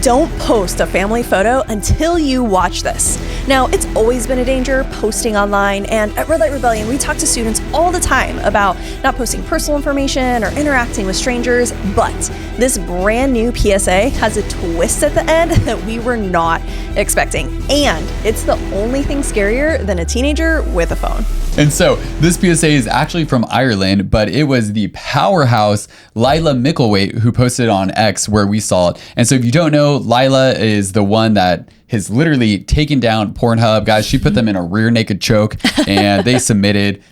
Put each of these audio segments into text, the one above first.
don't post a family photo until you watch this. Now, it's always been a danger posting online, and at Red Light Rebellion, we talk to students all the time about not posting personal information or interacting with strangers, but this brand new PSA has a twist at the end that we were not expecting, and it's the only thing scarier than a teenager with a phone. And so this PSA is actually from Ireland, but it was the powerhouse Lila Micklethwaite who posted on X where we saw it. And so if you don't know, Lila is the one that has literally taken down Pornhub. Guys, she put them in a rear naked choke and they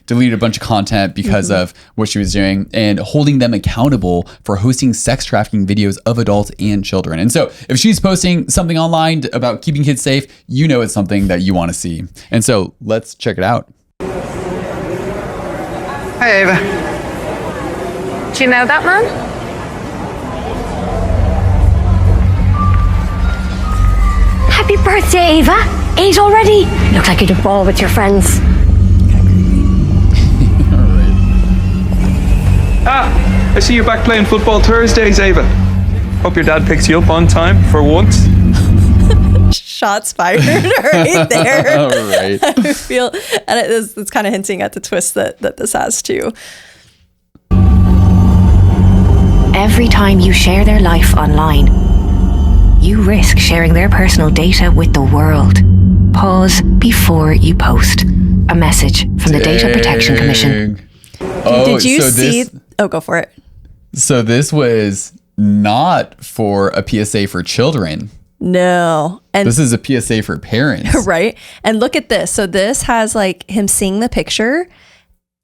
deleted a bunch of content because of what she was doing and holding them accountable for hosting sex trafficking videos of adults and children. And so if she's posting something online about keeping kids safe, you know it's something that you want to see. And so let's check it out. Hi, Ava. Do you know that man? Happy birthday, Ava. 8 already. Look like you'd a ball with your friends. All right. I see you back playing football Thursdays, Ava. Hope your dad picks you up on time for once. Shots fired right there. All right. I feel, and it's kind of hinting at the twist that this has too. Every time you share their life online, you risk sharing their personal data with the world. Pause before you post. A message from the Data Protection Commission. Did you see? Go for it. So this was not for a PSA for children. No. And this is a PSA for parents. Right. And look at this. So this has like him seeing the picture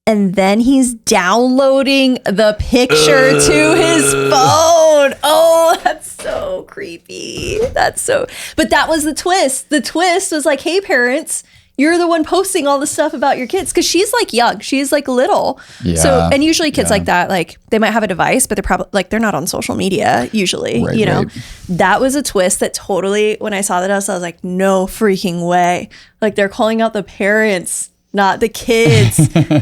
and then he's downloading the picture to his phone. Oh, that's so creepy. But that was the twist. The twist was like, hey, parents, you're the one posting all the stuff about your kids. Cause she's like young. She's like little. Yeah, so, and usually kids like that, like they might have a device, but they're probably like, they're not on social media usually, right, you know, right. That was a twist that totally, when I saw that, I was like, no freaking way. Like they're calling out the parents, not the kids.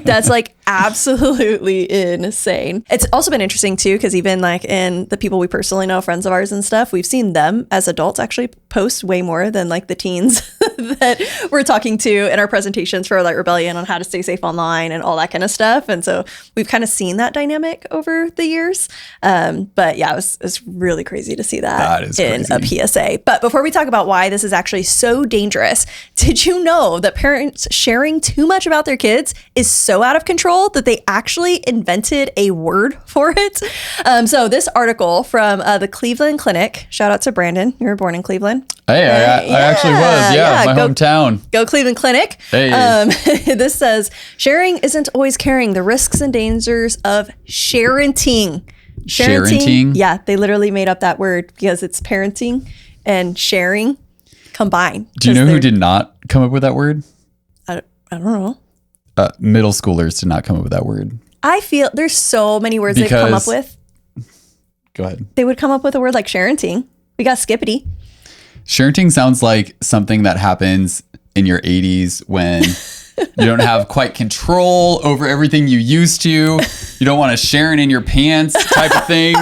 That's like absolutely insane. It's also been interesting too, because even like in the people we personally know, friends of ours and stuff, we've seen them as adults actually post way more than like the teens that we're talking to in our presentations for Light Rebellion on how to stay safe online and all that kind of stuff. And so we've kind of seen that dynamic over the years. But yeah, it's really crazy to see that in a PSA. But before we talk about why this is actually so dangerous, did you know that parents sharing too much about their kids is so out of control that they actually invented a word for it? So this article from the Cleveland Clinic, shout out to Brandon, you were born in Cleveland. Hey, I actually was. Yeah, my hometown. Go Cleveland Clinic. Hey. This says, sharing isn't always caring. The risks and dangers of sharenting. Sharenting? Yeah, they literally made up that word because it's parenting and sharing combined. Do you know who did not come up with that word? I don't know. Middle schoolers did not come up with that word. I feel there's so many words they've come up with. Go ahead. They would come up with a word like sharenting. We got skippity. Sharenting sounds like something that happens in your 80s when you don't have quite control over everything you used to. You don't want to share it in your pants type of thing.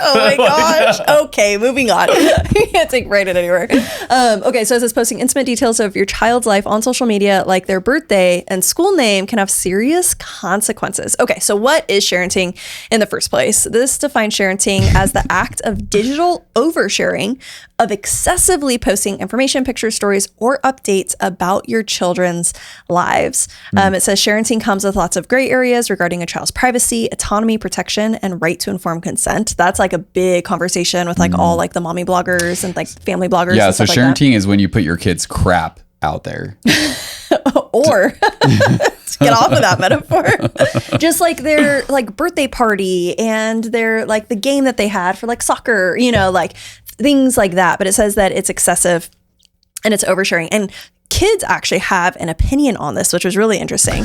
Oh my gosh. Okay, moving on. You can't take Brandon anywhere. Okay, so it says posting intimate details of your child's life on social media, like their birthday and school name, can have serious consequences. Okay, so what is sharenting in the first place? This defines sharenting as the act of digital oversharing of excessively posting information, pictures, stories, or updates about your children's lives. It says sharenting comes with lots of gray areas regarding a child's privacy, autonomy, protection, and right to informed consent. That's like a big conversation with like all like the mommy bloggers and like family bloggers. Yeah, and so stuff sharenting is when you put your kids' crap out there. Or to get off of that metaphor, just like their like birthday party and their like the game that they had for like soccer, you know, like things like that. But it says that it's excessive and it's oversharing. And kids actually have an opinion on this, which was really interesting.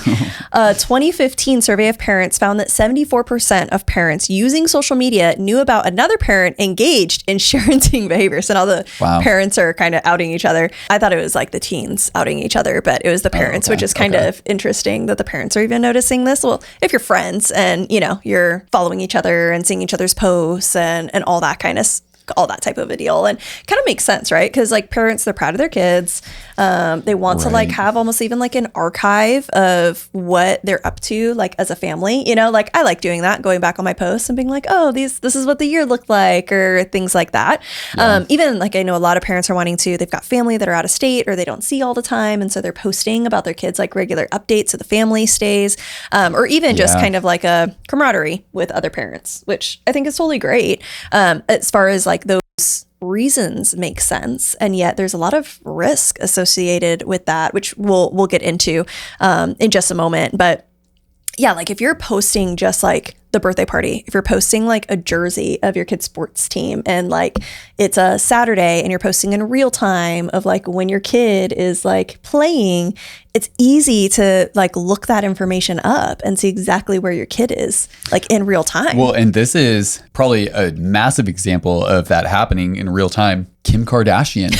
A 2015 survey of parents found that 74% of parents using social media knew about another parent engaged in sharenting behavior. So now the parents are kind of outing each other. I thought it was like the teens outing each other, but it was the parents, which is kind of interesting that the parents are even noticing this. Well, if you're friends and, you know, you're following each other and seeing each other's posts and all that kind of all that type of a deal. And kind of makes sense, right? Because like parents, they're proud of their kids. They want to like have almost even like an archive of what they're up to, like as a family, you know, like I like doing that, going back on my posts and being like, oh, this is what the year looked like, or things like that. Even like I know a lot of parents are wanting to, they've got family that are out of state or they don't see all the time. And so they're posting about their kids, like regular updates so the family stays, or even just kind of like a camaraderie with other parents, which I think is totally great. As far as like those reasons make sense, and yet there's a lot of risk associated with that, which we'll get into in just a moment. But yeah, like if you're posting just like the birthday party, if you're posting like a jersey of your kid's sports team and like it's a Saturday and you're posting in real time of like when your kid is like playing, it's easy to like look that information up and see exactly where your kid is like in real time. Well, and this is probably a massive example of that happening in real time. Kim Kardashian.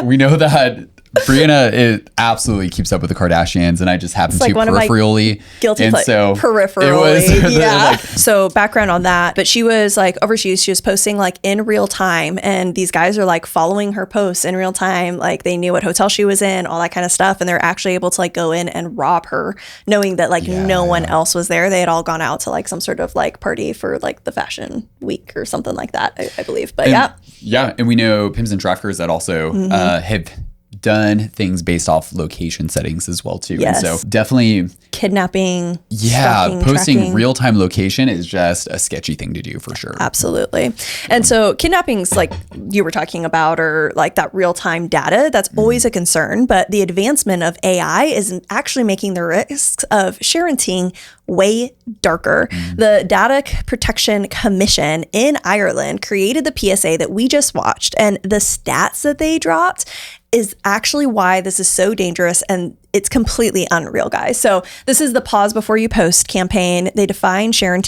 We know that Brianna absolutely keeps up with the Kardashians, and I just happen to peripherally. Guilty pleasure. Peripherally. So background on that, but she was like overseas. She was posting like in real time, and these guys are like following her posts in real time. Like they knew what hotel she was in, all that kind of stuff, and they're actually able to like go in and rob her, knowing that like no one else was there. They had all gone out to like some sort of like party for like the fashion week or something like that, I believe. But and we know pimps and traffickers that also have done things based off location settings as well too. Yes. And so definitely kidnapping. Posting tracking. real-time location is just a sketchy thing to do for sure. Absolutely. And so kidnappings like you were talking about, or like that real-time data, that's always a concern, but the advancement of AI is actually making the risks of sharing way darker. The Data Protection Commission in Ireland created the PSA that we just watched, and the stats that they dropped is actually why this is so dangerous, and it's completely unreal, guys. So this is the pause before you post campaign. They define sharing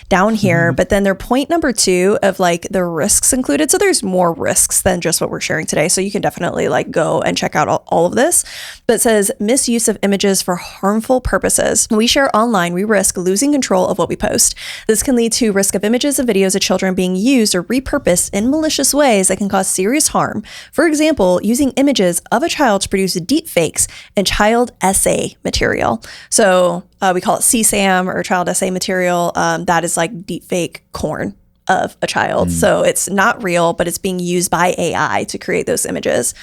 down here, but then their point number 2 of like the risks included. So there's more risks than just what we're sharing today. So you can definitely like go and check out all of this. But it says misuse of images for harmful purposes. When we share online, we risk losing control of what we post. This can lead to risk of images and videos of children being used or repurposed in malicious ways that can cause serious harm. For example, using images of a child to produce deep fakes and child essay material. So we call it CSAM or child essay material. That is like deep fake corn of a child. So it's not real, but it's being used by AI to create those images.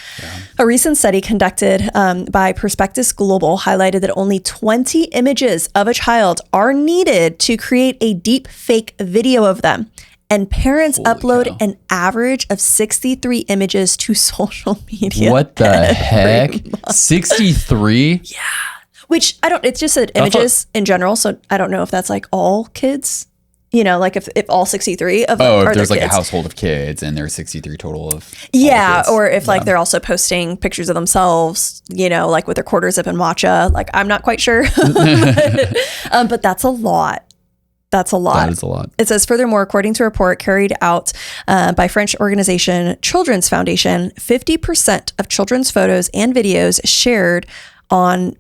A recent study conducted by Perspectives Global highlighted that only 20 images of a child are needed to create a deep fake video of them. And parents upload an average of 63 images to social media. What the heck? 63? Yeah. Which it just said images in general. So I don't know if that's like all kids, you know, like if all 63 of them are if there's like kids. a household of kids and there's 63 total of kids. Or if like they're also posting pictures of themselves, you know, like with their quarter zip and matcha. Like I'm not quite sure. But that's a lot. That's a lot. That is a lot. It says, furthermore, according to a report carried out by French organization Children's Foundation, 50% of children's photos and videos shared on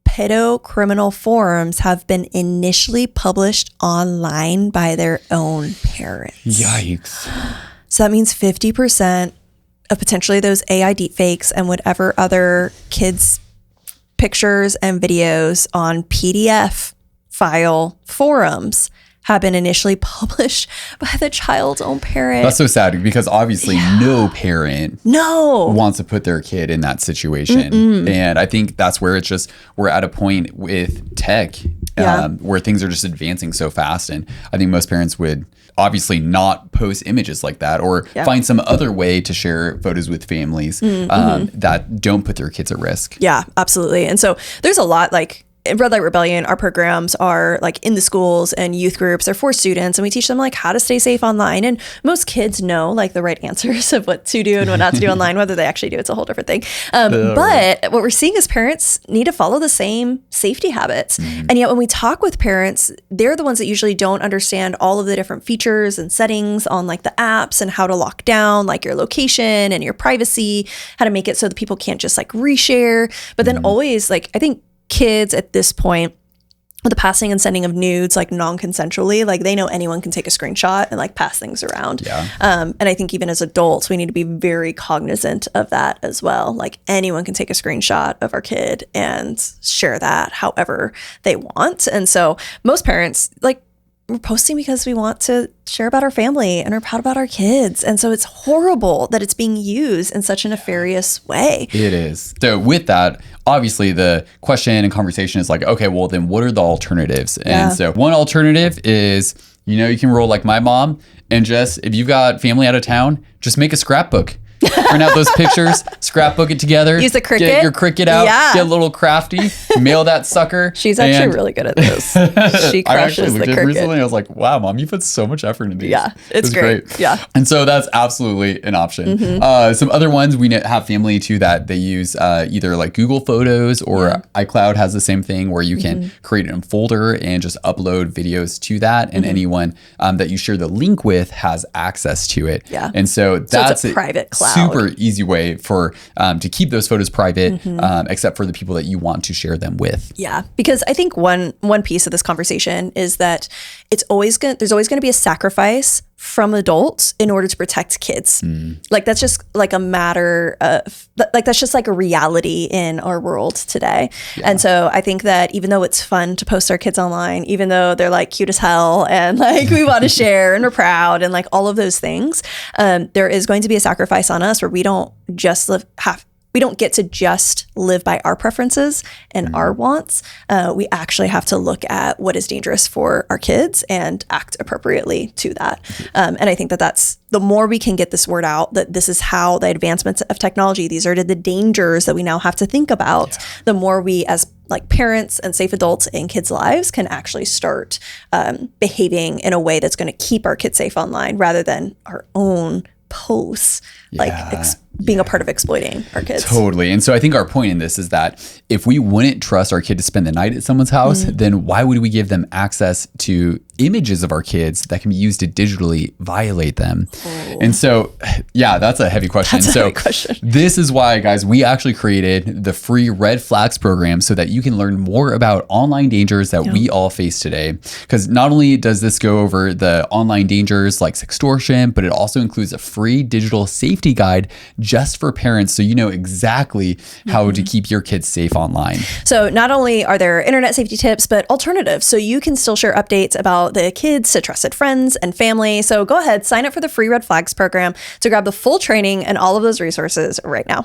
pedocriminal forums have been initially published online by their own parents. Yikes. So that means 50% of potentially those AI deepfakes and whatever other kids' pictures and videos on PDF file forums have been initially published by the child's own parent. That's so sad because obviously no parent wants to put their kid in that situation. And I think that's where it's just, we're at a point with tech where things are just advancing so fast. And I think most parents would obviously not post images like that or find some other way to share photos with families that don't put their kids at risk. Yeah, absolutely. And so there's a lot like in Red Light Rebellion, our programs are like in the schools and youth groups. They're for students, and we teach them like how to stay safe online. And most kids know like the right answers of what to do and what not to do online. Whether they actually do, it's a whole different thing. But what we're seeing is parents need to follow the same safety habits. And yet when we talk with parents, they're the ones that usually don't understand all of the different features and settings on like the apps and how to lock down like your location and your privacy, how to make it so that people can't just like reshare. But then always like, I think kids at this point the passing and sending of nudes, like non-consensually, like they know anyone can take a screenshot and like pass things around. Yeah. And I think even as adults, we need to be very cognizant of that as well. Like anyone can take a screenshot of our kid and share that however they want. And so most parents, like, we're posting because we want to share about our family and are proud about our kids. And so it's horrible that it's being used in such a nefarious way. It is. So with that, obviously the question and conversation is like, okay, well then what are the alternatives? And so one alternative is, you know, you can roll like my mom and just, if you've got family out of town, just make a scrapbook. Print out those pictures, scrapbook it together. Use the Cricut. Get your Cricut out. Yeah. Get a little crafty. Mail that sucker. She's actually really good at this. She I actually crushes the looked at it Cricut. recently. I was like, wow, mom, you put so much effort into these. Yeah, it's great. Yeah. And so that's absolutely an option. Some other ones, we have family too that they use either like Google Photos or iCloud has the same thing where you can create a folder and just upload videos to that. And anyone that you share the link with has access to it. Yeah. And so that's it's a private cloud. Super easy way for to keep those photos private, except for the people that you want to share them with. Yeah, because I think one piece of this conversation is that there's always going to be a sacrifice from adults in order to protect kids. Like that's just like a matter of like that's just like a reality in our world today. And so I think that even though it's fun to post our kids online, even though they're like cute as hell and like we want to share and we're proud and like all of those things, there is going to be a sacrifice on us where we don't get to just live by our preferences and our wants. We actually have to look at what is dangerous for our kids and act appropriately to that. And I think that that's the more we can get this word out, that this is how the advancements of technology, these are the dangers that we now have to think about, the more we as like parents and safe adults in kids' lives can actually start behaving in a way that's going to keep our kids safe online rather than our own posts, being a part of exploiting our kids. Totally. And so I think our point in this is that if we wouldn't trust our kid to spend the night at someone's house, then why would we give them access to images of our kids that can be used to digitally violate them? And so, yeah, that's a heavy question. That's a heavy question. This is why, guys, we actually created the free Red Flags program so that you can learn more about online dangers that we all face today. Because not only does this go over the online dangers like sextortion, but it also includes a free digital safety guide just for parents, so you know exactly how to keep your kids safe online. So not only are there internet safety tips, but alternatives. So you can still share updates about the kids to trusted friends and family. So go ahead, sign up for the free Red Flags program to grab the full training and all of those resources right now.